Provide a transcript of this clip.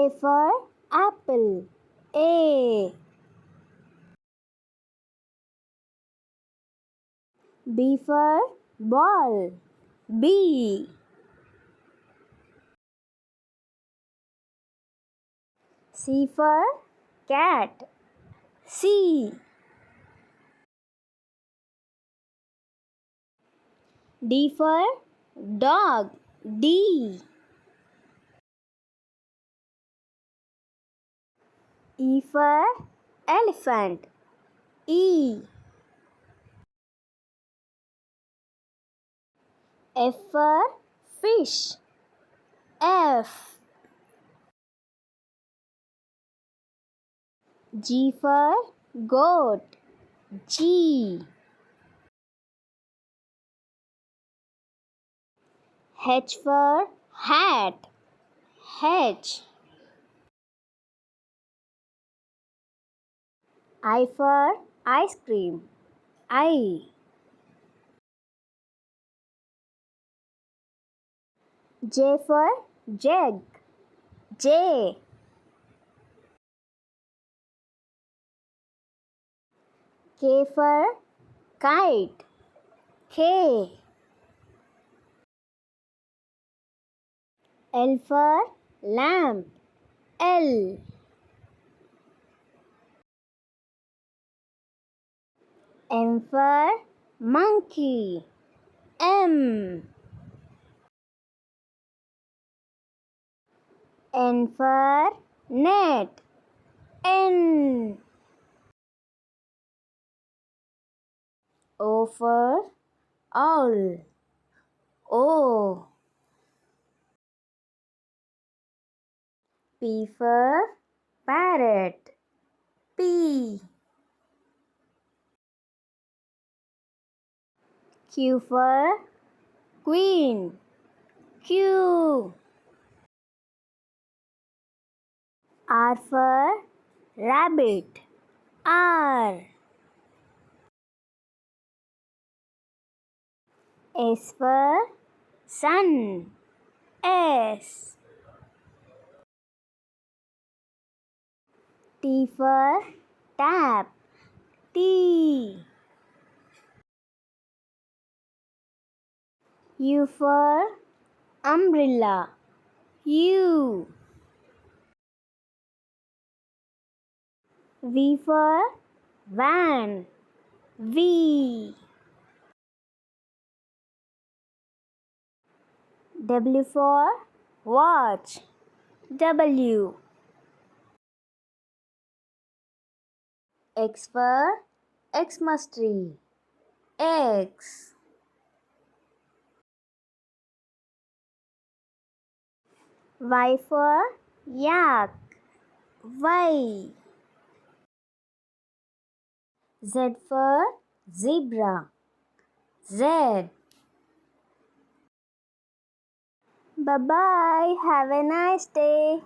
A for apple. A. B for ball. B. C for cat. C. D for dog. D. E for elephant. E. F for fish. F. G for goat. G. H for hat. H. I for ice cream. I. J for jug. J. K for kite. K. L for lamp. L. M for monkey. M. N for net. N. O for owl. O. P for parrot. P. Q for queen. Q. R for rabbit. R. S for sun. S. T for tap. T. U for umbrella. U. V for van. V. W for watch. W. X for Xmas tree. X. Y for yak. Y. Z for zebra. Z. Bye bye. Have a nice day.